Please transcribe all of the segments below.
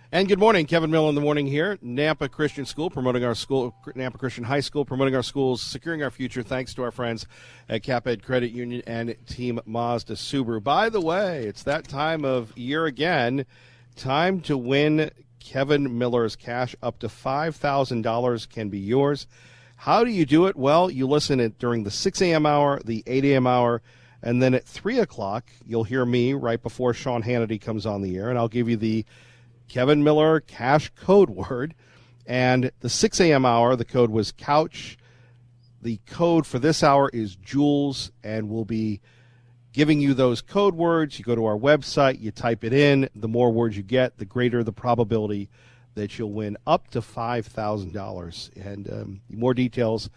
And good morning, Kevin Miller in the morning here, Nampa Christian School, promoting our school, Nampa Christian High School, promoting our schools, securing our future, thanks to our friends at CapEd Credit Union and Team Mazda Subaru. By the way, it's that time of year again, time to win Kevin Miller's cash. Up to $5,000 can be yours. How do you do it? Well, you listen it during the 6 a.m. hour, the 8 a.m. hour, and then at 3 o'clock, you'll hear me right before Sean Hannity comes on the air, and I'll give you the Kevin Miller cash code word. And the 6 a.m. hour, the code was couch. The code for this hour is Jules, and we'll be giving you those code words. You go to our website, you type it in. The more words you get, the greater the probability that you'll win up to $5,000. And more details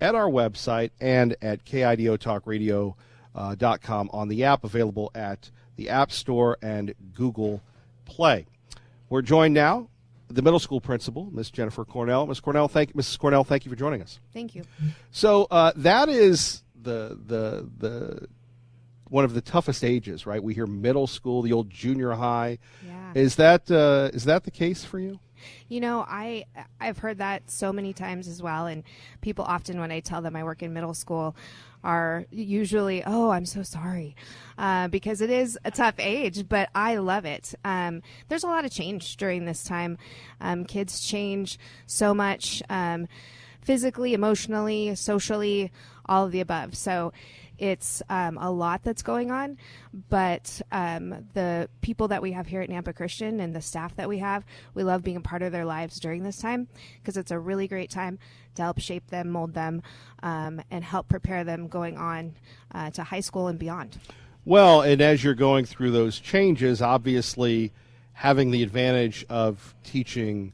at our website and at KIDOTalkRadio.com on the app, available at the App Store and Google Play. We're joined now, the middle school principal, Miss Jennifer Cornell. Mrs. Cornell, thank you for joining us. Thank you. So that is the one of the toughest ages, right? We hear middle school, the old junior high. Yeah. Is that the case for you? You know, I've heard that so many times as well, and people often, when I tell them I work in middle school, are usually, oh, I'm so sorry, because it is a tough age, but I love it. There's a lot of change during this time. Kids change so much, physically, emotionally, socially, all of the above. So it's a lot that's going on, but the people that we have here at Nampa Christian and the staff that we have, we love being a part of their lives during this time, because it's a really great time to help shape them, mold them, and help prepare them going on to high school and beyond. Well, and as you're going through those changes, obviously having the advantage of teaching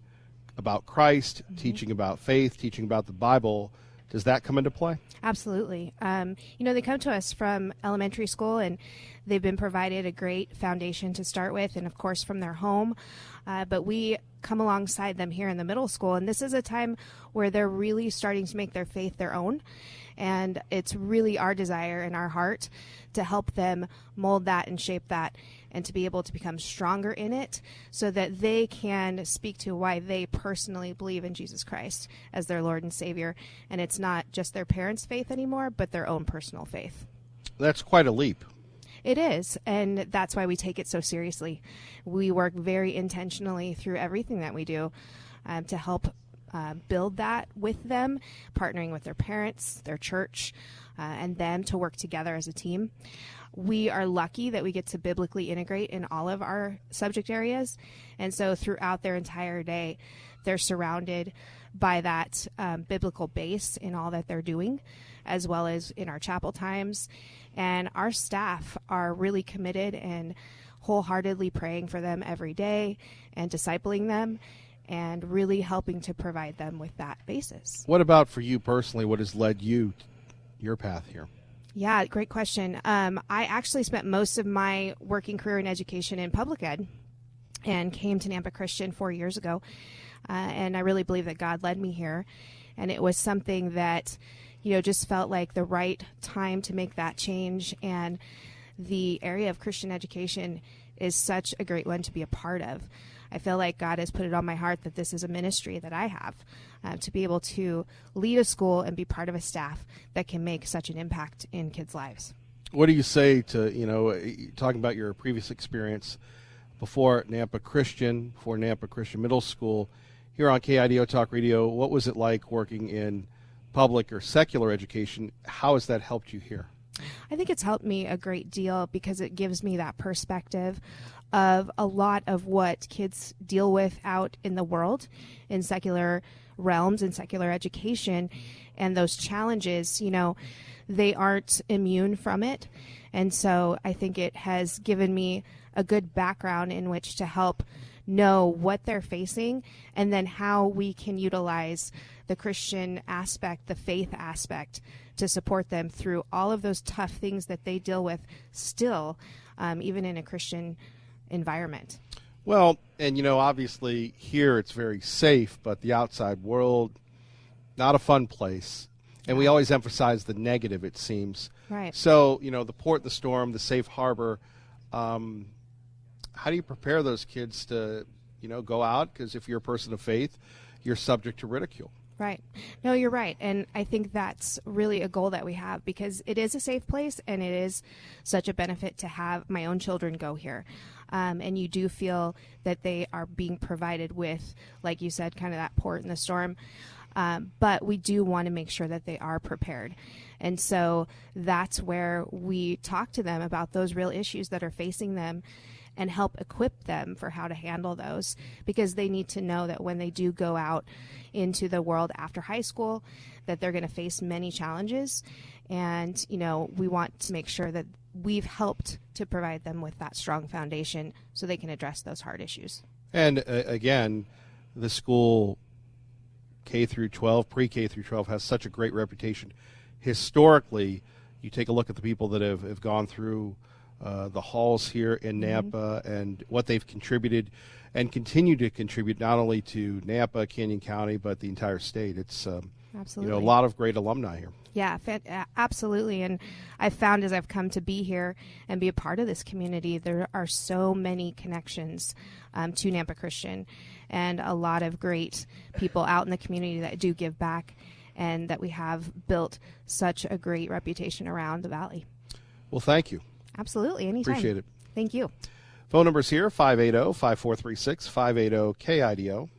about Christ, teaching about faith, teaching about the Bible, does that come into play? Absolutely. They come to us from elementary school, and they've been provided a great foundation to start with, and of course from their home. But we come alongside them here in the middle school, and this is a time where they're really starting to make their faith their own. And it's really our desire in our heart to help them mold that and shape that, and to be able to become stronger in it so that they can speak to why they personally believe in Jesus Christ as their Lord and Savior. And it's not just their parents' faith anymore, but their own personal faith. That's quite a leap. It is, and that's why we take it so seriously. We work very intentionally through everything that we do to help build that with them, partnering with their parents, their church, and them to work together as a team. We are lucky that we get to biblically integrate in all of our subject areas, and so throughout their entire day, they're surrounded by that biblical base in all that they're doing, as well as in our chapel times. And our staff are really committed and wholeheartedly praying for them every day and discipling them, and really helping to provide them with that basis. What about for you personally? What has led you your path here? Yeah, great question. I actually spent most of my working career in education in public ed, and came to Nampa Christian 4 years ago. And I really believe that God led me here. And it was something that, just felt like the right time to make that change. And the area of Christian education is such a great one to be a part of. I feel like God has put it on my heart that this is a ministry that I have, to be able to lead a school and be part of a staff that can make such an impact in kids' lives. What do you say to, talking about your previous experience before Nampa Christian, before Nampa Christian Middle School, here on KIDO Talk Radio, what was it like working in public or secular education? How has that helped you here? I think it's helped me a great deal because it gives me that perspective of a lot of what kids deal with out in the world in secular realms and secular education, and those challenges, they aren't immune from it. And so I think it has given me a good background in which to help know what they're facing, and then how we can utilize the Christian aspect, the faith aspect, to support them through all of those tough things that they deal with still, even in a Christian environment. Well, and obviously here it's very safe, but the outside world, not a fun place. And we always emphasize the negative, it seems. Right. So, the port, the storm, the safe harbor, how do you prepare those kids to go out, because if you're a person of faith, you're subject to ridicule. Right. No, you're right. And I think that's really a goal that we have, because it is a safe place and it is such a benefit to have my own children go here. And you do feel that they are being provided with, like you said, kind of that port in the storm. But we do want to make sure that they are prepared. And so that's where we talk to them about those real issues that are facing them and help equip them for how to handle those, because they need to know that when they do go out into the world after high school, that they're going to face many challenges. And, we want to make sure that we've helped to provide them with that strong foundation so they can address those hard issues. And again, the school K through 12, pre-K through 12, has such a great reputation. Historically, you take a look at the people that have gone through the halls here in Nampa and what they've contributed and continue to contribute, not only to Nampa, Canyon County, but the entire state. It's absolutely a lot of great alumni here. Yeah, absolutely. And I've found as I've come to be here and be a part of this community, there are so many connections to Nampa Christian, and a lot of great people out in the community that do give back, and that we have built such a great reputation around the Valley. Well, thank you. Absolutely. Anytime. Appreciate it. Thank you. Phone number's here, 580-5436, 580-KIDO.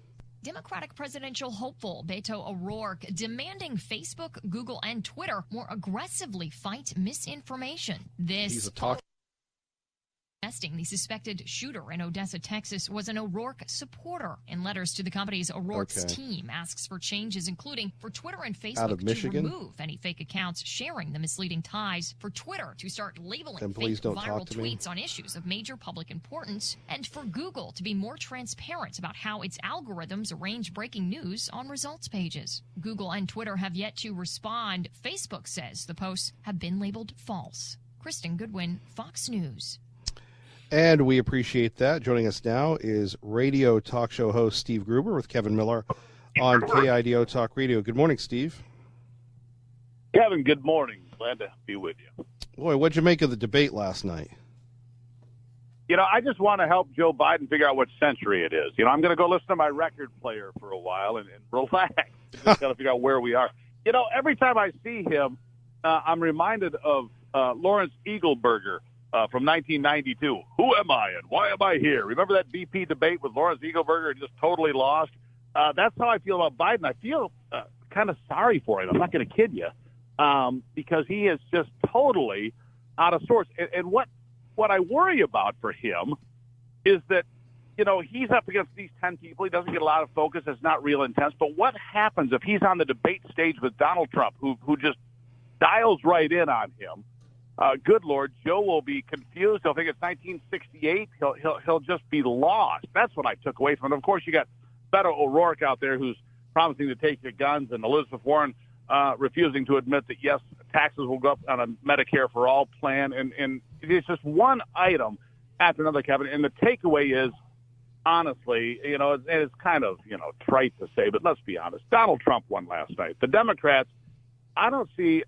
Democratic presidential hopeful Beto O'Rourke demanding Facebook, Google, and Twitter more aggressively fight misinformation. He's a talk. The suspected shooter in Odessa, Texas, was an O'Rourke supporter. In letters to the company's O'Rourke's team, asks for changes, including for Twitter and Facebook to remove any fake accounts sharing the misleading ties, for Twitter to start labeling fake viral tweets on issues of major public importance, and for Google to be more transparent about how its algorithms arrange breaking news on results pages. Google and Twitter have yet to respond. Facebook says the posts have been labeled false. Kristen Goodwin, Fox News. And we appreciate that. Joining us now is radio talk show host Steve Gruber with Kevin Miller on KIDO Talk Radio. Good morning, Steve. Kevin, good morning. Glad to be with you. Boy, what'd you make of the debate last night? I just want to help Joe Biden figure out what century it is. I'm going to go listen to my record player for a while and relax. Just got to figure out where we are. Every time I see him, I'm reminded of Lawrence Eagleburger. From 1992. Who am I and why am I here? Remember that BP debate with Lawrence Eagleburger, just totally lost? That's how I feel about Biden. I feel kind of sorry for him. I'm not going to kid you, because he is just totally out of sorts. And what I worry about for him is that, he's up against these 10 people. He doesn't get a lot of focus. It's not real intense. But what happens if he's on the debate stage with Donald Trump, who just dials right in on him? Good Lord, Joe will be confused. He'll think it's 1968. He'll just be lost. That's what I took away from it. Of course, you got Beto O'Rourke out there who's promising to take your guns, and Elizabeth Warren refusing to admit that, yes, taxes will go up on a Medicare for All plan. And it's just one item after another, Kevin. And the takeaway is, honestly, it's kind of, trite to say, but let's be honest. Donald Trump won last night. The Democrats, I don't see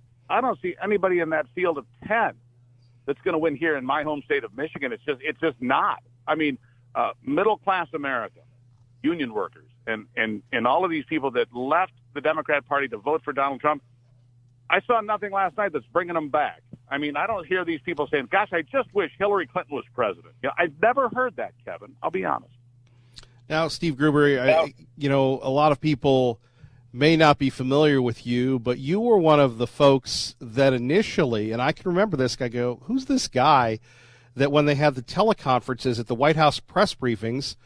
anybody in that field of 10 that's going to win here in my home state of Michigan. It's just not. I mean, middle-class America, union workers, and all of these people that left the Democrat Party to vote for Donald Trump, I saw nothing last night that's bringing them back. I mean, I don't hear these people saying, gosh, I just wish Hillary Clinton was president. I've never heard that, Kevin. I'll be honest. Now, Steve Gruber, a lot of people may not be familiar with you, but you were one of the folks that initially, and I can remember this, I go, who's this guy that when they had the teleconferences at the White House press briefings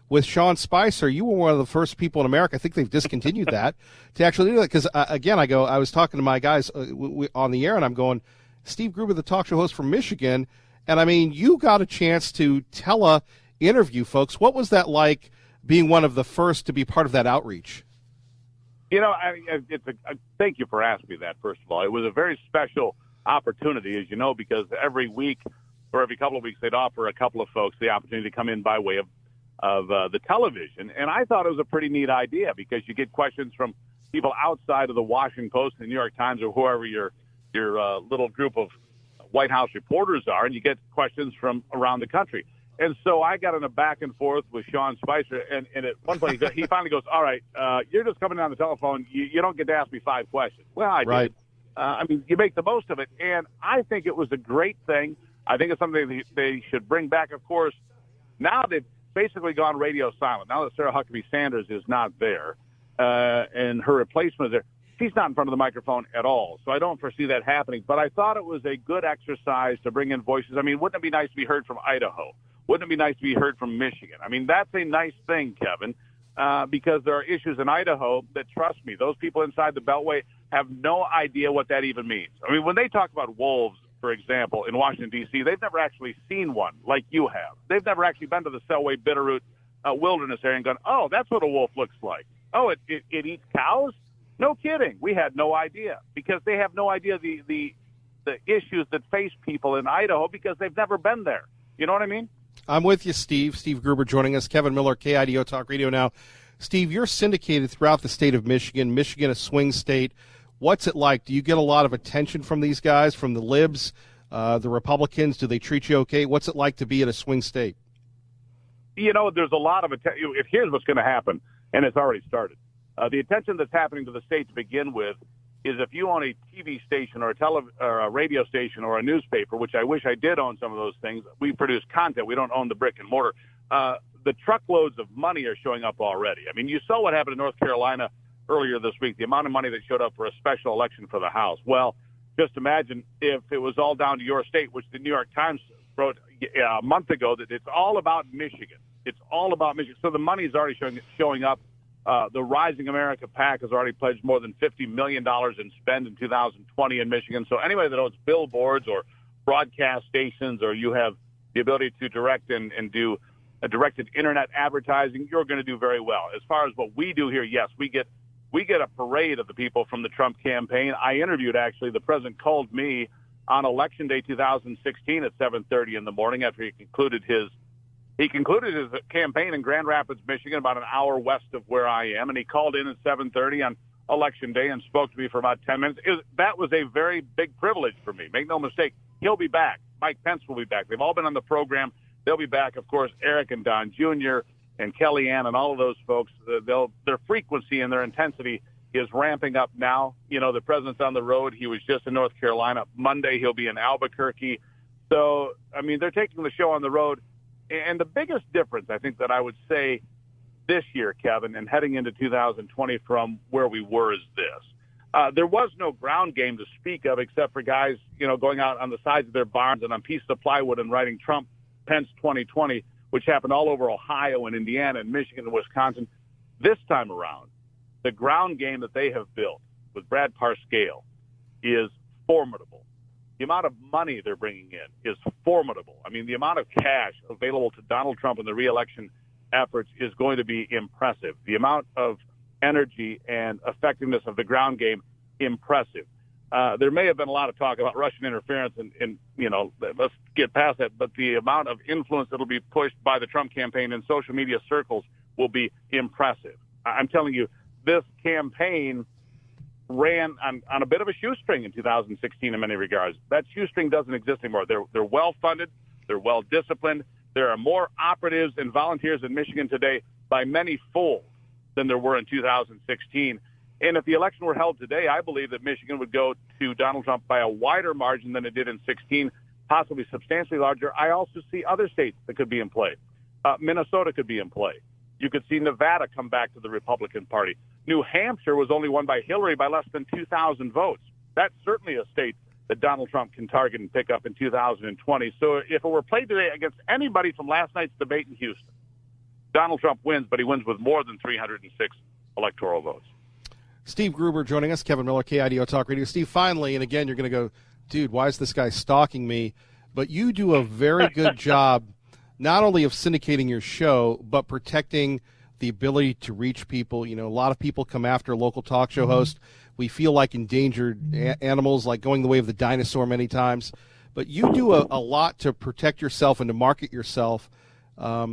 with Sean Spicer, you were one of the first people in America, I think they've discontinued that, to actually do that. Because, again, I was talking to my guys on the air, and I'm going, Steve Gruber, the talk show host from Michigan, and, I mean, you got a chance to tele-interview folks. What was that like, being one of the first to be part of that outreach? Thank you for asking me that, first of all. It was a very special opportunity, as you know, because every week or every couple of weeks they'd offer a couple of folks the opportunity to come in by way of the television. And I thought it was a pretty neat idea because you get questions from people outside of the Washington Post, the New York Times, or whoever your little group of White House reporters are, and you get questions from around the country. And so I got in a back and forth with Sean Spicer, and at one point he finally goes, all right, you're just coming down the telephone. You don't get to ask me 5 questions. Well, I did. You make the most of it, and I think it was a great thing. I think it's something they should bring back. Of course, now they've basically gone radio silent. Now that Sarah Huckabee Sanders is not there and her replacement is there, she's not in front of the microphone at all. So I don't foresee that happening. But I thought it was a good exercise to bring in voices. I mean, wouldn't it be nice to be heard from Idaho? Wouldn't it be nice to be heard from Michigan? I mean, that's a nice thing, Kevin, because there are issues in Idaho that, trust me, those people inside the Beltway have no idea what that even means. I mean, when they talk about wolves, for example, in Washington, D.C., they've never actually seen one like you have. They've never actually been to the Selway Bitterroot wilderness area and gone, oh, that's what a wolf looks like. Oh, it eats cows? No kidding. We had no idea because they have no idea the issues that face people in Idaho because they've never been there. You know what I mean? I'm with you, Steve. Steve Gruber joining us. Kevin Miller, KIDO Talk Radio now. Steve, you're syndicated throughout the state of Michigan. Michigan, a swing state. What's it like? Do you get a lot of attention from these guys, from the libs, the Republicans? Do they treat you okay? What's it like to be in a swing state? You know, there's a lot of attention. Here's what's going to happen, and it's already started. The attention that's happening to the state to begin with is if you own a TV station or a radio station or a newspaper, which I wish I did own some of those things. We produce content. We don't own the brick and mortar. The truckloads of money are showing up already. I mean, you saw what happened in North Carolina earlier this week, the amount of money that showed up for a special election for the House. Well, just imagine if it was all down to your state, which the New York Times wrote a month ago that it's all about Michigan. It's all about Michigan. So the money is already showing up. The Rising America PAC has already pledged more than $50 million in spend in 2020 in Michigan. So anybody that owns billboards or broadcast stations, or you have the ability to direct and do a directed internet advertising, you're going to do very well. As far as what we do here, yes, we get a parade of the people from the Trump campaign. I interviewed, actually, the president called me on Election Day 2016 at 7:30 in the morning after he concluded his campaign in Grand Rapids, Michigan, about an hour west of where I am, and he called in at 7:30 on Election Day and spoke to me for about 10 minutes. That was a very big privilege for me. Make no mistake, he'll be back. Mike Pence will be back. They've all been on the program. They'll be back, of course, Eric and Don Jr. and Kellyanne and all of those folks. Their frequency and their intensity is ramping up now. You know, the president's on the road. He was just in North Carolina. Monday, he'll be in Albuquerque. So, I mean, they're taking the show on the road. And the biggest difference, I think, that I would say this year, Kevin, and heading into 2020 from where we were is this. There was no ground game to speak of except for guys, you know, going out on the sides of their barns and on pieces of plywood and writing Trump, Pence 2020, which happened all over Ohio and Indiana and Michigan and Wisconsin. This time around, the ground game that they have built with Brad Parscale is formidable. The amount of money they're bringing in is formidable. I mean, the amount of cash available to Donald Trump in the reelection efforts is going to be impressive. The amount of energy and effectiveness of the ground game, impressive. There may have been a lot of talk about Russian interference, and you know, let's get past that. But the amount of influence that will be pushed by the Trump campaign in social media circles will be impressive. I'm telling you, this campaign ran on a bit of a shoestring in 2016 in many regards. That shoestring doesn't exist anymore. They're well-funded. They're well-disciplined. There are more operatives and volunteers in Michigan today by many folds than there were in 2016. And if the election were held today, I believe that Michigan would go to Donald Trump by a wider margin than it did in 16, possibly substantially larger. I also see other states that could be in play. Minnesota could be in play. You could see Nevada come back to the Republican Party. New Hampshire was only won by Hillary by less than 2,000 votes. That's certainly a state that Donald Trump can target and pick up in 2020. So if it were played today against anybody from last night's debate in Houston, Donald Trump wins, but he wins with more than 306 electoral votes. Steve Gruber joining us, Kevin Miller, KIDO Talk Radio. Steve, finally, and again, you're going to go, dude, why is this guy stalking me? But you do a very good job not only of syndicating your show, but protecting the ability to reach people. You know, a lot of people come after local talk show hosts. We feel like endangered animals, like going the way of the dinosaur many times. But you do a lot to protect yourself and to market yourself.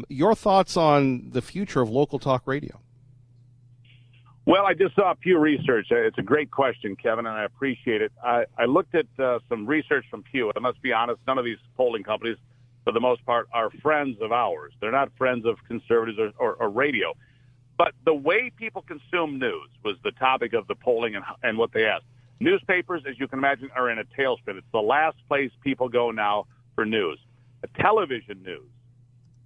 Your thoughts on the future of local talk radio? Well, I just saw Pew Research. It's a great question, Kevin, and I appreciate it. I looked at some research from Pew, and let's be honest, none of these polling companies for the most part, are friends of ours. They're not friends of conservatives or radio. But the way people consume news was the topic of the polling and what they asked. Newspapers, as you can imagine, are in a tailspin. It's the last place people go now for news. Television news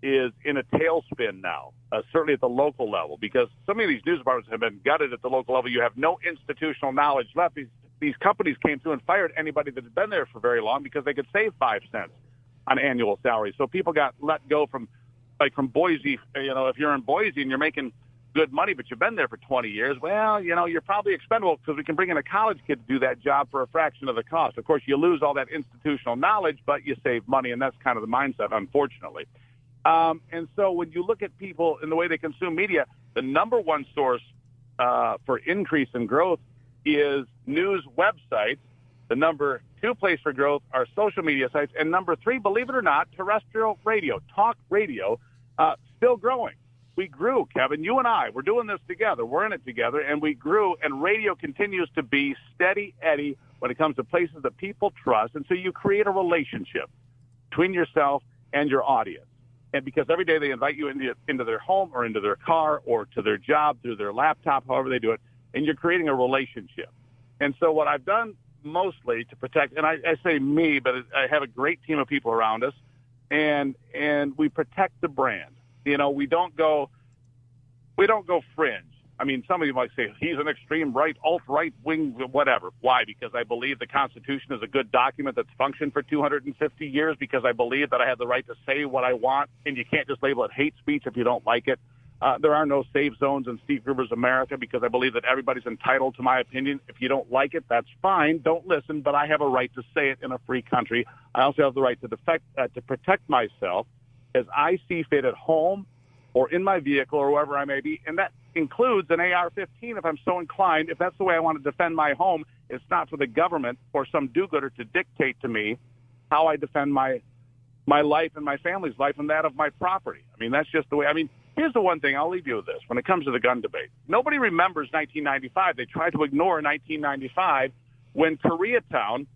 is in a tailspin now, certainly at the local level, because some of these news departments have been gutted at the local level. You have no institutional knowledge left. These companies came through and fired anybody that had been there for very long because they could save 5 cents on annual salary. So people got let go from Boise. If you're in Boise and you're making good money, but you've been there for 20 years, well, you're probably expendable because we can bring in a college kid to do that job for a fraction of the cost. Of course, you lose all that institutional knowledge, but you save money, and that's kind of the mindset, unfortunately. And so when you look at people and the way they consume media, the number one source for increase in growth is news websites. The number two place for growth are social media sites. And number three, believe it or not, terrestrial radio, talk radio, still growing. We grew, Kevin. You and I, we're doing this together. We're in it together, and we grew, and radio continues to be steady Eddie when it comes to places that people trust. And so you create a relationship between yourself and your audience. And because every day they invite you into their home or into their car or to their job through their laptop, however they do it, and you're creating a relationship. And so what I've done mostly to protect, and I say me, but I have a great team of people around us, and we protect the brand. We don't go fringe. I mean, some of you might say he's an extreme right, alt-right wing, whatever. Why? Because I believe the Constitution is a good document that's functioned for 250 years, because I believe that I have the right to say what I want, and you can't just label it hate speech if you don't like it. There are no safe zones in Steve Gruber's America, because I believe that everybody's entitled to my opinion. If you don't like it, that's fine. Don't listen, but I have a right to say it in a free country. I also have the right to protect myself as I see fit at home or in my vehicle or wherever I may be, and that includes an AR-15 if I'm so inclined. If that's the way I want to defend my home, it's not for the government or some do-gooder to dictate to me how I defend my life and my family's life and that of my property. I mean, that's just the way. I mean, here's the one thing, I'll leave you with this. When it comes to the gun debate, nobody remembers 1995. They tried to ignore 1995 when Koreatown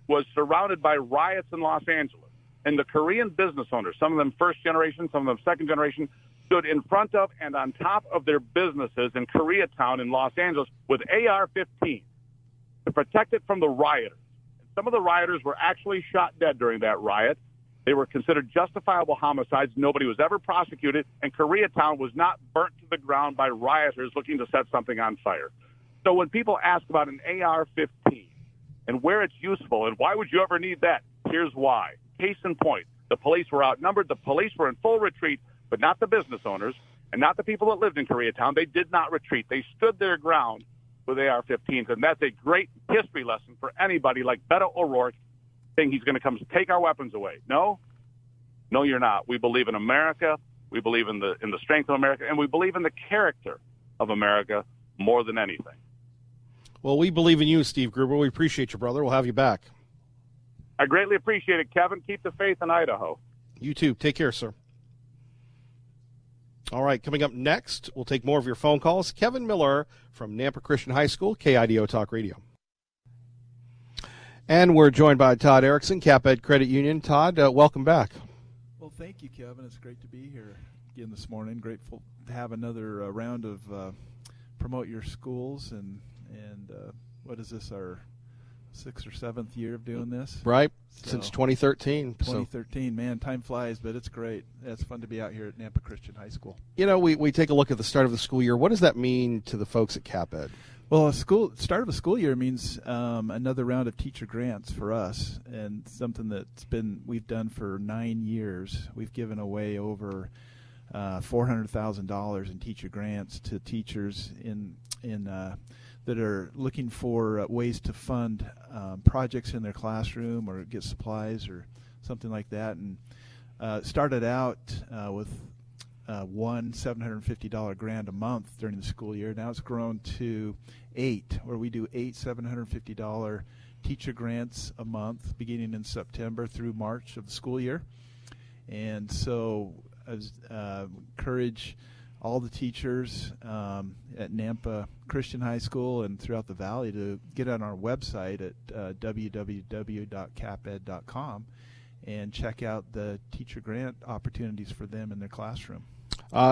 was surrounded by riots in Los Angeles. And the Korean business owners, some of them first generation, some of them second generation, stood in front of and on top of their businesses in Koreatown in Los Angeles with AR-15 to protect it from the rioters. And some of the rioters were actually shot dead during that riot. They were considered justifiable homicides. Nobody was ever prosecuted, and Koreatown was not burnt to the ground by rioters looking to set something on fire. So when people ask about an AR-15 and where it's useful and why would you ever need that, here's why. Case in point, the police were outnumbered. The police were in full retreat, but not the business owners and not the people that lived in Koreatown. They did not retreat. They stood their ground with AR-15s, and that's a great history lesson for anybody like Beto O'Rourke saying he's going to come take our weapons away. No, you're not. We believe in America. We believe in the strength of America, and we believe in the character of America more than anything. Well, we believe in you, Steve Gruber. We appreciate you, brother. We'll have you back. I greatly appreciate it, Kevin. Keep the faith in Idaho. You too. Take care, sir. All right, coming up next, we'll take more of your phone calls. Kevin Miller from Nampa Christian High School, KIDO Talk Radio. And we're joined by Todd Erickson, CapEd Credit Union. Todd, welcome back. Well, thank you, Kevin. It's great to be here again this morning. Grateful to have another round of promote your schools. And what is this, our 6th or 7th year of doing this? Right, so, since 2013. 2013, man, time flies, but it's great. It's fun to be out here at Nampa Christian High School. We take a look at the start of the school year. What does that mean to the folks at CapEd? Well, start of a school year means another round of teacher grants for us, and something we've done for 9 years. We've given away over $400,000 in teacher grants to teachers that are looking for ways to fund projects in their classroom or get supplies or something like that. And started out with one $750 grant a month during the school year. Now it's grown to 8, where we do 8 $750 teacher grants a month beginning in September through March of the school year. And so I encourage all the teachers at Nampa Christian High School and throughout the Valley to get on our website at www.caped.com and check out the teacher grant opportunities for them in their classroom.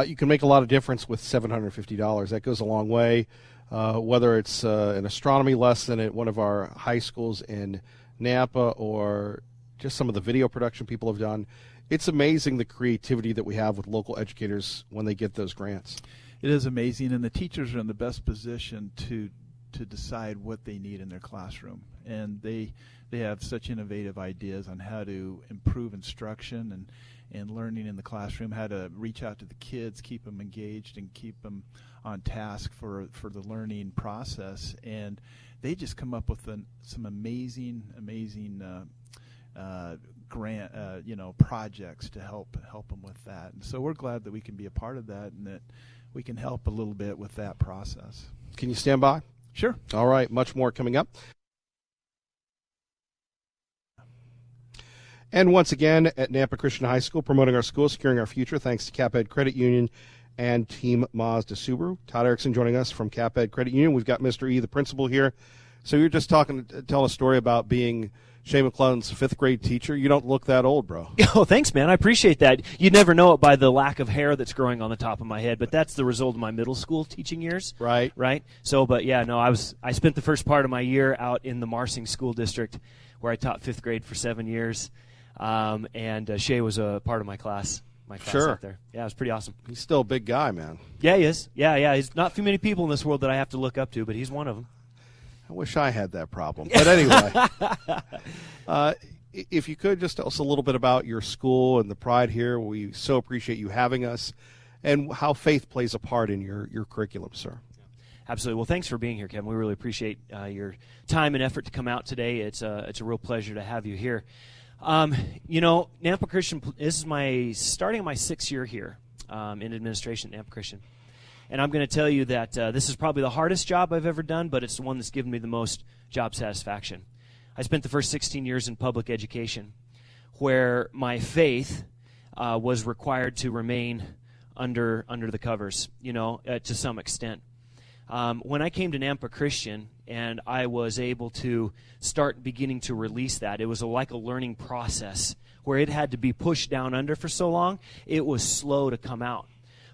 You can make a lot of difference with $750. That goes a long way. Whether it's an astronomy lesson at one of our high schools in Nampa or just some of the video production people have done, it's amazing the creativity that we have with local educators when they get those grants. It is amazing, and the teachers are in the best position to decide what they need in their classroom. And they have such innovative ideas on how to improve instruction and learning in the classroom, how to reach out to the kids, keep them engaged, and keep them on task for the learning process. And they just come up with some amazing grant projects to help them with that. And so we're glad that we can be a part of that and that we can help a little bit with that process. Can you stand by? Sure. All right, much more coming up. And once again, at Nampa Christian High School, promoting our school, securing our future, thanks to CapEd Credit Union and Team Mazda Subaru. Todd Erickson joining us from CapEd Credit Union. We've got Mr. E, the principal, here. So you're just tell a story about being Shea McClellan's fifth grade teacher. You don't look that old, bro. Oh, thanks, man. I appreciate that. You never know it by the lack of hair that's growing on the top of my head, but that's the result of my middle school teaching years. Right. So, but yeah, no, I spent the first part of my year out in the Marsing School District where I taught fifth grade for 7 years. And Shea was a part of my class. Sure. Out there. Yeah, it was pretty awesome. He's still a big guy, man. Yeah, he is. Yeah. He's not too many people in this world that I have to look up to, but he's one of them. I wish I had that problem. But anyway, if you could just tell us a little bit about your school and the pride here. We so appreciate you having us and how faith plays a part in your curriculum, sir. Absolutely. Well, thanks for being here, Kevin. We really appreciate your time and effort to come out today. It's a real pleasure to have you here. Nampa Christian, this is starting my 6th year here in administration at Nampa Christian. And I'm going to tell you that this is probably the hardest job I've ever done, but it's the one that's given me the most job satisfaction. I spent the first 16 years in public education, where my faith was required to remain under the covers, to some extent. When I came to Nampa Christian and I was able to start beginning to release that, it was like a learning process where it had to be pushed down under for so long, it was slow to come out.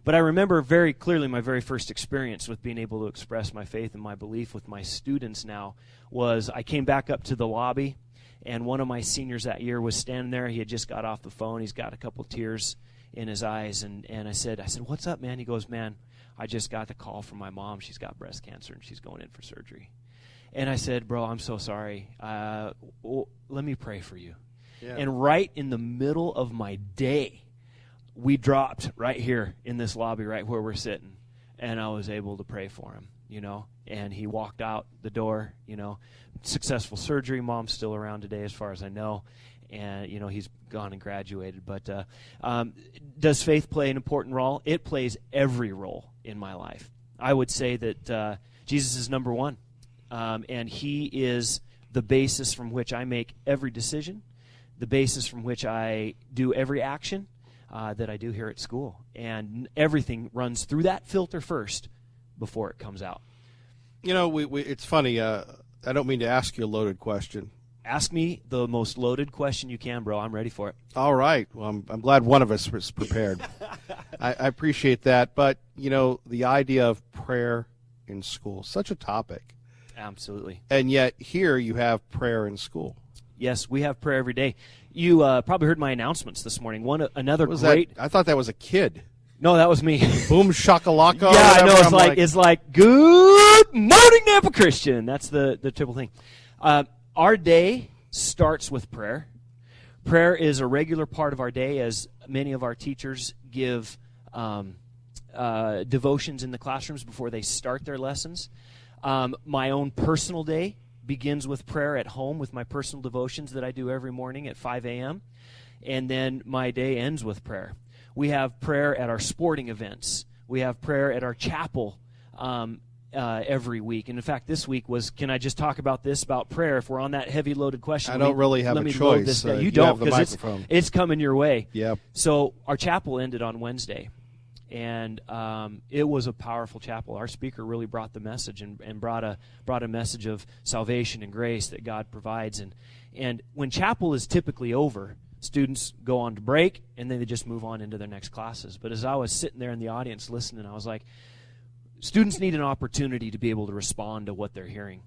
But I remember very clearly my very first experience with being able to express my faith and my belief with my students now was I came back up to the lobby, and one of my seniors that year was standing there. He had just got off the phone. He's got a couple tears in his eyes, and I said, "What's up, man?" He goes, "Man, I just got the call from my mom. She's got breast cancer, and she's going in for surgery." And I said, "Bro, I'm so sorry. Let me pray for you." Yeah. And right in the middle of my day, we dropped right here in this lobby, right where we're sitting, and I was able to pray for him, and he walked out the door, successful surgery. Mom's still around today as far as I know, and, he's gone and graduated. But does faith play an important role? It plays every role in my life. I would say that Jesus is number one, and he is the basis from which I make every decision, the basis from which I do every action that I do here at school. And everything runs through that filter first before it comes out. It's funny. I don't mean to ask you a loaded question. Ask me the most loaded question you can, bro. I'm ready for it. All right. Well, I'm glad one of us was prepared. I appreciate that. But, the idea of prayer in school, such a topic. Absolutely. And yet here you have prayer in school. Yes, we have prayer every day. You probably heard my announcements this morning. Another great. I thought that was a kid. No, that was me. Boom shakalaka. Yeah, I know. It's like good morning, Nampa Christian. That's the triple thing. Our day starts with prayer. Prayer is a regular part of our day, as many of our teachers give devotions in the classrooms before they start their lessons. My own personal day begins with prayer at home with my personal devotions that I do every morning at 5 a.m. And then my day ends with prayer. We have prayer at our sporting events. We have prayer at our chapel every week. And in fact, this week was, can I just talk about prayer? If we're on that heavy loaded question. I don't really have a choice. You don't, because it's coming your way. Yeah. So our chapel ended on Wednesday. And it was a powerful chapel. Our speaker really brought the message and brought a message of salvation and grace that God provides. And when chapel is typically over, students go on to break, and then they just move on into their next classes. But as I was sitting there in the audience listening, I was like, students need an opportunity to be able to respond to what they're hearing.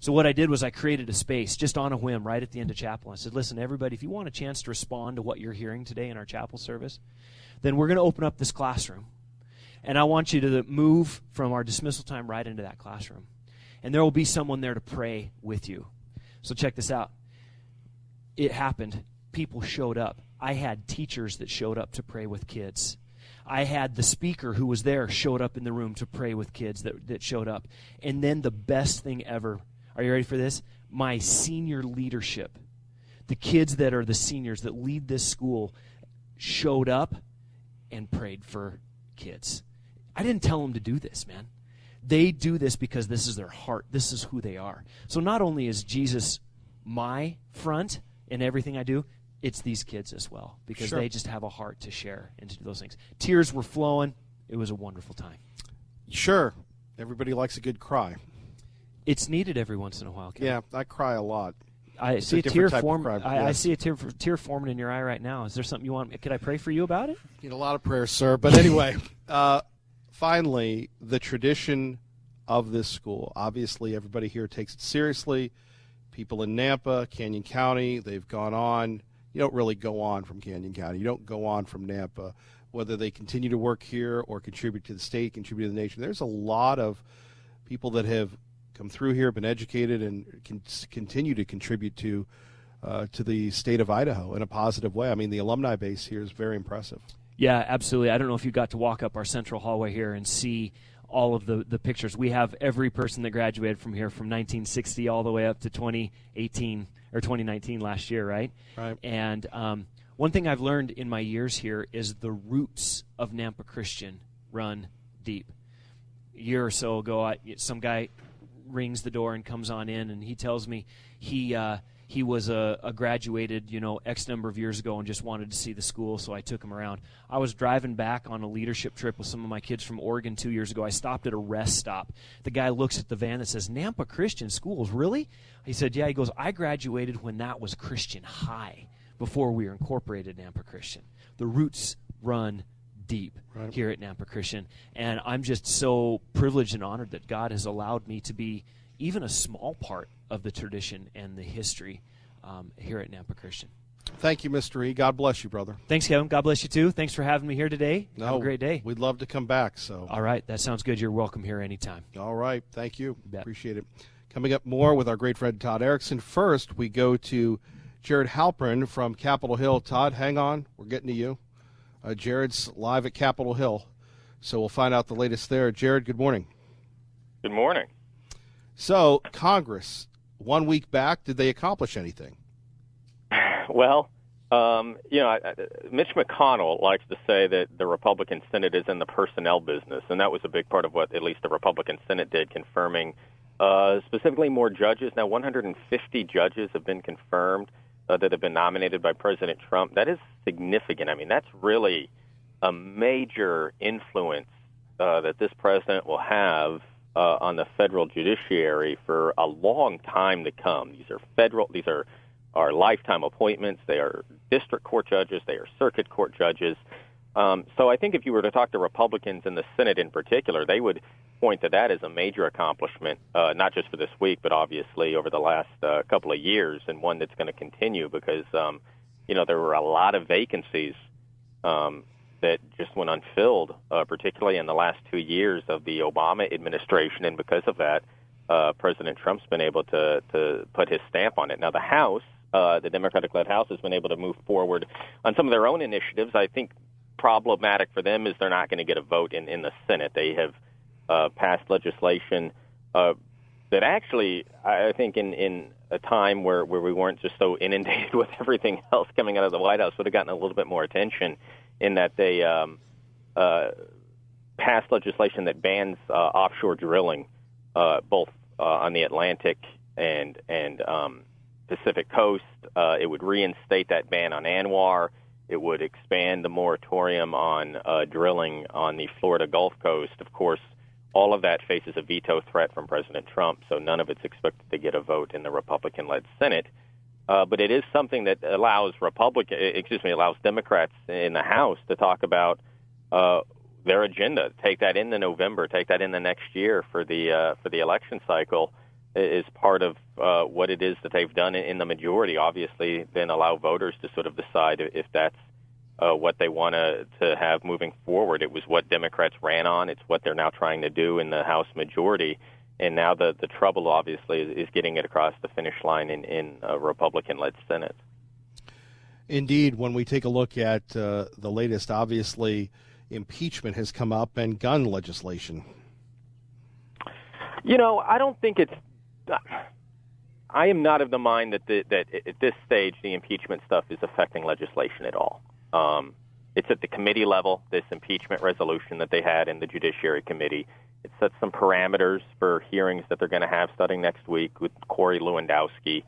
So what I did was I created a space just on a whim right at the end of chapel. I said, listen, everybody, if you want a chance to respond to what you're hearing today in our chapel service, then we're going to open up this classroom. And I want you to move from our dismissal time right into that classroom. And there will be someone there to pray with you. So check this out. It happened. People showed up. I had teachers that showed up to pray with kids. I had the speaker who was there showed up in the room to pray with kids that showed up. And then the best thing ever, are you ready for this? My senior leadership, the kids that are the seniors that lead this school, showed up and prayed for kids. I didn't tell them to do this, man. They do this because this is their heart. This is who they are. So not only is Jesus my front in everything I do, it's these kids as well, because they just have a heart to share and to do those things. Tears were flowing. It was a wonderful time. Sure. Everybody likes a good cry. It's needed every once in a while, Ken. Yeah, I cry a lot. I see a tear form. I see a tear forming in your eye right now. Is there something you want? Could I pray for you about it? Need a lot of prayers, sir. But anyway, finally, the tradition of this school. Obviously, everybody here takes it seriously. People in Nampa, Canyon County, they've gone on. You don't really go on from Canyon County. You don't go on from Nampa, whether they continue to work here or contribute to the state, contribute to the nation. There's a lot of people that have come through here, been educated, and can continue to contribute to the state of Idaho in a positive way. I mean, the alumni base here is very impressive. Yeah, absolutely. I don't know if you got to walk up our central hallway here and see all of the pictures. We have every person that graduated from here from 1960 all the way up to 2018 or 2019 last year, right? Right. And one thing I've learned in my years here is the roots of Nampa Christian run deep. A year or so ago, some guy rings the door and comes on in, and he tells me he was a graduated, X number of years ago and just wanted to see the school, so I took him around. I was driving back on a leadership trip with some of my kids from Oregon 2 years ago. I stopped at a rest stop. The guy looks at the van that says, Nampa Christian Schools, really? He said, yeah. He goes, I graduated when that was Christian High, before we were incorporated Nampa Christian. The roots run deep here at Nampa Christian, and I'm just so privileged and honored that God has allowed me to be even a small part of the tradition and the history here at Nampa Christian. Thank you, Mr. E. God bless you, brother. Thanks, Kevin. God bless you, too. Thanks for having me here today. Have a great day. We'd love to come back. All right. That sounds good. You're welcome here anytime. All right. Thank you. Appreciate it. Coming up more with our great friend Todd Erickson. First, we go to Jared Halpern from Capitol Hill. Todd, hang on. We're getting to you. Jared's live at Capitol Hill, so we'll find out the latest there. Jared, good morning. Good morning. So, Congress, 1 week back, did they accomplish anything? Well, Mitch McConnell likes to say that the Republican Senate is in the personnel business, and that was a big part of what at least the Republican Senate did, confirming specifically more judges. Now, 150 judges have been confirmed that have been nominated by President Trump. That is significant. I mean, that's really a major influence that this president will have on the federal judiciary for a long time to come. These are lifetime appointments. They are district court judges. They are circuit court judges. So I think if you were to talk to Republicans in the Senate in particular, they would point to that as a major accomplishment, not just for this week, but obviously over the last couple of years, and one that's going to continue because, there were a lot of vacancies that just went unfilled, particularly in the last 2 years of the Obama administration, and because of that, President Trump's been able to put his stamp on it. Now, the House, the Democratic-led House, has been able to move forward on some of their own initiatives. I think problematic for them is they're not going to get a vote in the Senate. They have passed legislation that actually, I think in a time where we weren't just so inundated with everything else coming out of the White House, would have gotten a little bit more attention in that they passed legislation that bans offshore drilling, both on the Atlantic and Pacific coast. It would reinstate that ban on ANWR. It would expand the moratorium on drilling on the Florida Gulf Coast. Of course, all of that faces a veto threat from President Trump, so none of it's expected to get a vote in the Republican-led Senate. But it is something that allows Democrats in the House to talk about their agenda. Take that into November. Take that in the next year for the election cycle. Is part of what it is that they've done in the majority. Obviously, then allow voters to sort of decide if that's what they want to have moving forward. It was what Democrats ran on. It's what they're now trying to do in the House majority. And now the trouble, obviously, is getting it across the finish line in a Republican-led Senate. Indeed, when we take a look at the latest, obviously, impeachment has come up and gun legislation. I don't think it's... I am not of the mind that at this stage the impeachment stuff is affecting legislation at all. It's at the committee level, this impeachment resolution that they had in the Judiciary Committee. It sets some parameters for hearings that they're going to have starting next week with Corey Lewandowski.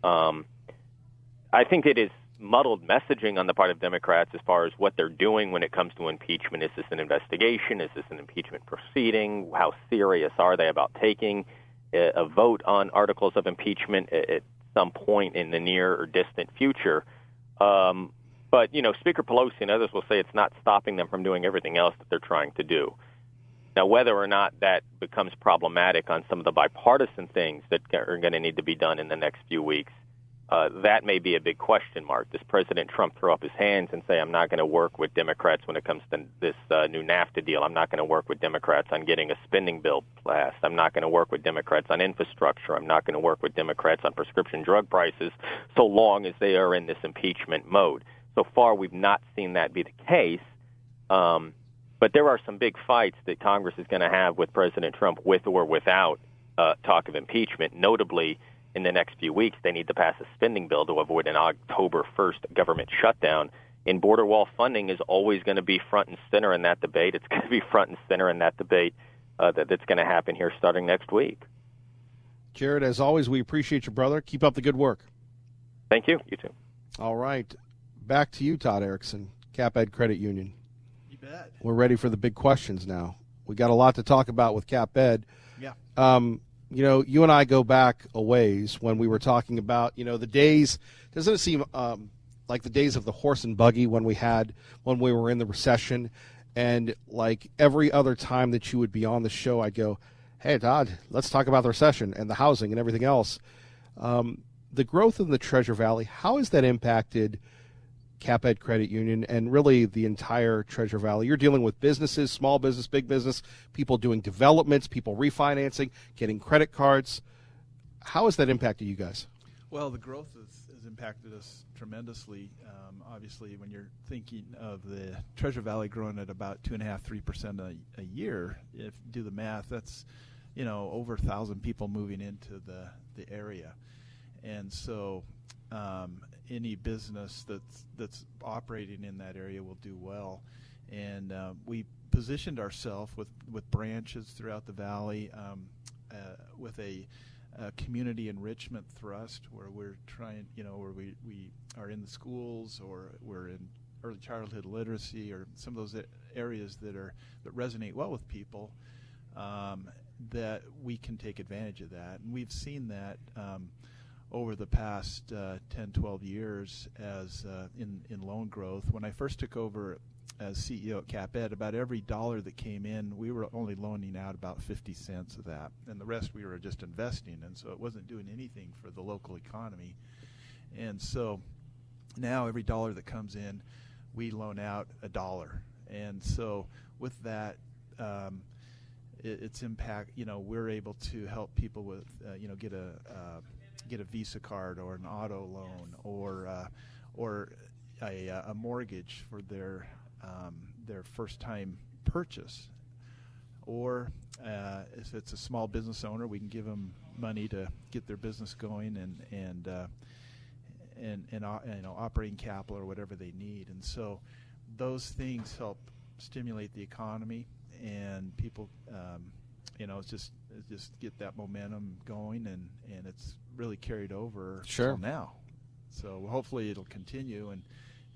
I think it is muddled messaging on the part of Democrats as far as what they're doing when it comes to impeachment. Is this an investigation? Is this an impeachment proceeding? How serious are they about taking a vote on articles of impeachment at some point in the near or distant future? But, Speaker Pelosi and others will say it's not stopping them from doing everything else that they're trying to do. Now, whether or not that becomes problematic on some of the bipartisan things that are going to need to be done in the next few weeks, that may be a big question mark. Does President Trump throw up his hands and say, I'm not going to work with Democrats when it comes to this new NAFTA deal? I'm not going to work with Democrats on getting a spending bill passed. I'm not going to work with Democrats on infrastructure. I'm not going to work with Democrats on prescription drug prices so long as they are in this impeachment mode. So far, we've not seen that be the case. But there are some big fights that Congress is going to have with President Trump with or without talk of impeachment. Notably, in the next few weeks, they need to pass a spending bill to avoid an October 1st government shutdown. And border wall funding is always going to be front and center in that debate. It's going to be front and center in that debate that's going to happen here starting next week. Jared, as always, we appreciate you, brother. Keep up the good work. Thank you. You too. All right. Back to you, Todd Erickson, Cap Ed Credit Union. You bet. We're ready for the big questions now. We got a lot to talk about with Cap Ed. Yeah. You and I go back a ways when we were talking about, the days, doesn't it seem like the days of the horse and buggy when we were in the recession, and like every other time that you would be on the show, I'd go, hey, Todd, let's talk about the recession and the housing and everything else. The growth in the Treasure Valley, how has that impacted Cap Ed Credit Union and really the entire Treasure Valley? You're dealing with businesses, small business, big business, people doing developments, people refinancing, getting credit cards. How has that impacted you guys? Well, the growth has impacted us tremendously. Obviously, when you're thinking of the Treasure Valley growing at about 2.5–3% a year, if you do the math, that's over 1,000 people moving into the area, and so any business that's operating in that area will do well. And we positioned ourselves with branches throughout the valley, with a community enrichment thrust where we're trying, where we are in the schools, or we're in early childhood literacy, or some of those areas that resonate well with people, that we can take advantage of that. And we've seen that over the past 10, 12 years as in loan growth. When I first took over as CEO at Cap Ed, about every dollar that came in, we were only loaning out about 50 cents of that, and the rest we were just investing, and so it wasn't doing anything for the local economy. And so now every dollar that comes in, we loan out $1. And so with that, its impact, we're able to help people with, get a Visa card or an auto loan, or a mortgage for their first time purchase, or if it's a small business owner, we can give them money to get their business going and operating capital or whatever they need. And so those things help stimulate the economy, and people it's just get that momentum going, and it's really carried over till now. So hopefully it'll continue,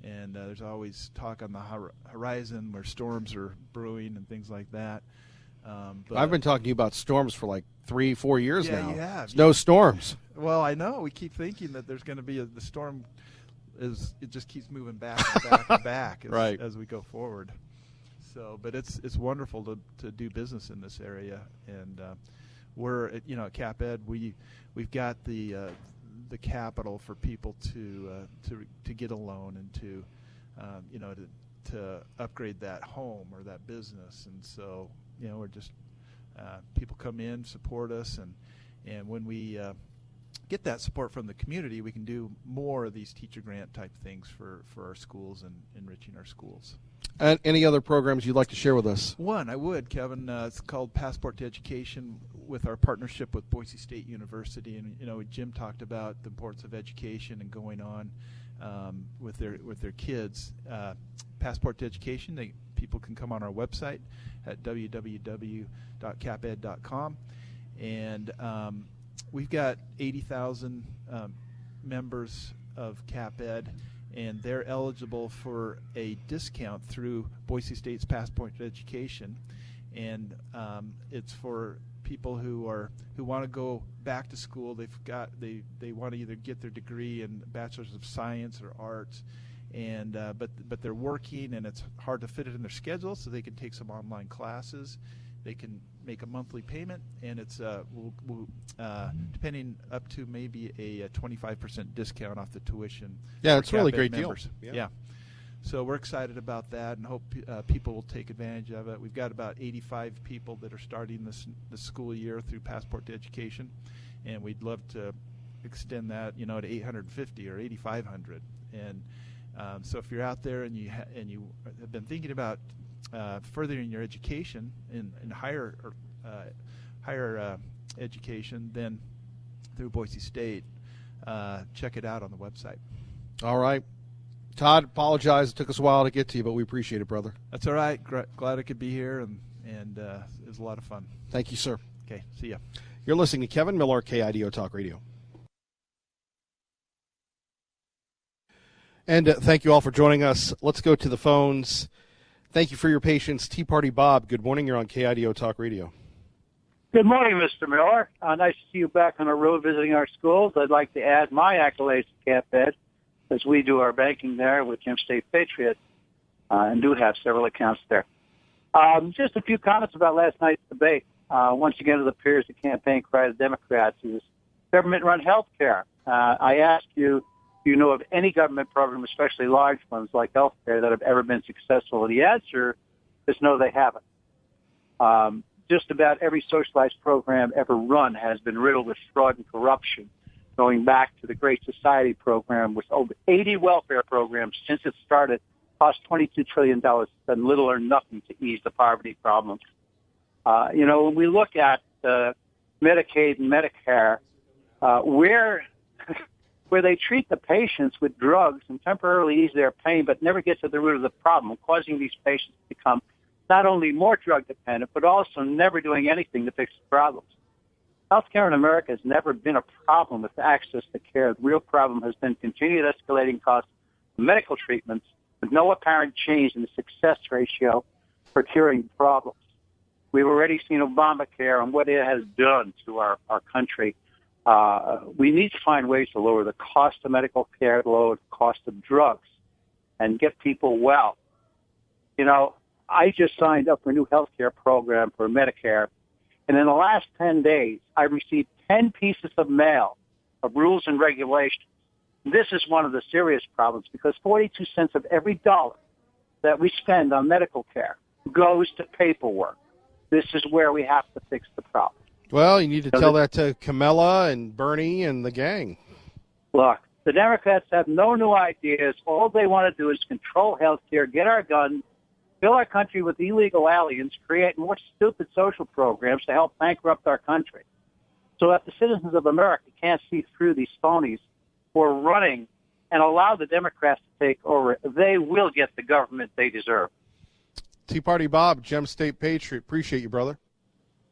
and there's always talk on the horizon where storms are brewing and things like that. But I've been talking to you about storms for like 3-4 years now. Yeah, you have. There's no storms. Well, I know. We keep thinking that there's going to be the storm. It just keeps moving back and back and back right. as we go forward. So, but it's wonderful to do business in this area, and we're at Cap Ed we've got the capital for people to get a loan and to upgrade that home or that business, and so we're just people come in, support us, and when we get that support from the community, we can do more of these teacher grant type things for our schools and enriching our schools. And any other programs you'd like to share with us? One, I would, Kevin. It's called Passport to Education with our partnership with Boise State University. And, Jim talked about the importance of education and going on with their kids. Passport to Education, people can come on our website at www.caped.com. And we've got 80,000 members of Cap Ed, and they're eligible for a discount through Boise State's Passport to Education, and it's for people who want to go back to school. They want to either get their degree in Bachelor's of Science or Arts, and but they're working and it's hard to fit it in their schedule, so they can take some online classes. They can make a monthly payment, and it's depending up to maybe a 25% discount off the tuition. Yeah, it's a really great deal. Yeah. So we're excited about that and hope people will take advantage of it. We've got about 85 people that are starting this school year through Passport to Education, and we'd love to extend that, to 850 or 8,500. And so if you're out there and you have been thinking about furthering your education in higher education, then through Boise State, check it out on the website. All right. Todd, apologize. It took us a while to get to you, but we appreciate it, brother. That's all right. Glad I could be here, and it was a lot of fun. Thank you, sir. Okay, see ya. You're listening to Kevin Miller, KIDO Talk Radio. And thank you all for joining us. Let's go to the phones. Thank you for your patience. Tea Party Bob, good morning. You're on KIDO Talk Radio. Good morning, Mr. Miller. Nice to see you back on the road visiting our schools. I'd like to add my accolades to Cap Ed, as we do our banking there with Gem State Patriot, and do have several accounts there. Just a few comments about last night's debate. Once again, it appears the campaign cry of the Democrats is government-run health care. I asked you, do you know of any government program, especially large ones like health care, that have ever been successful? The answer is no, they haven't. Just about every socialized program ever run has been riddled with fraud and corruption, going back to the Great Society program, with over 80 welfare programs since it started, cost $22 trillion, done little or nothing to ease the poverty problem. When we look at Medicaid and Medicare, where they treat the patients with drugs and temporarily ease their pain but never get to the root of the problem, causing these patients to become not only more drug dependent, but also never doing anything to fix the problems. Healthcare in America has never been a problem with access to care. The real problem has been continued escalating costs of medical treatments with no apparent change in the success ratio for curing problems. We've already seen Obamacare and what it has done to our country. We need to find ways to lower the cost of medical care, to lower the cost of drugs, and get people well. I just signed up for a new health care program for Medicare, and in the last 10 days, I received 10 pieces of mail of rules and regulations. This is one of the serious problems, because 42 cents of every dollar that we spend on medical care goes to paperwork. This is where we have to fix the problem. Well, you need to tell that to Kamala and Bernie and the gang. Look, the Democrats have no new ideas. All they want to do is control health care, get our guns, fill our country with illegal aliens, create more stupid social programs to help bankrupt our country. So if the citizens of America can't see through these phonies who are running and allow the Democrats to take over, they will get the government they deserve. Tea Party Bob, Gem State Patriot. Appreciate you, brother.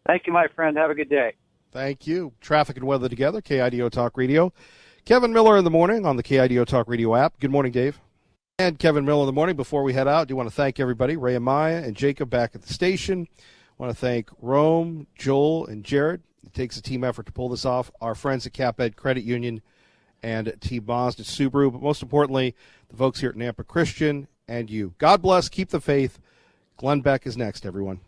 Thank you, my friend. Have a good day. Thank you. Traffic and weather together, KIDO Talk Radio. Kevin Miller in the morning on the KIDO Talk Radio app. Good morning, Dave. And Kevin Miller in the morning. Before we head out, I do want to thank everybody, Ray and Maya and Jacob back at the station. want to thank Rome, Joel, and Jared. It takes a team effort to pull this off. Our friends at CapEd Credit Union and Team Mazda Subaru, but most importantly, the folks here at Nampa Christian and you. God bless. Keep the faith. Glenn Beck is next, everyone.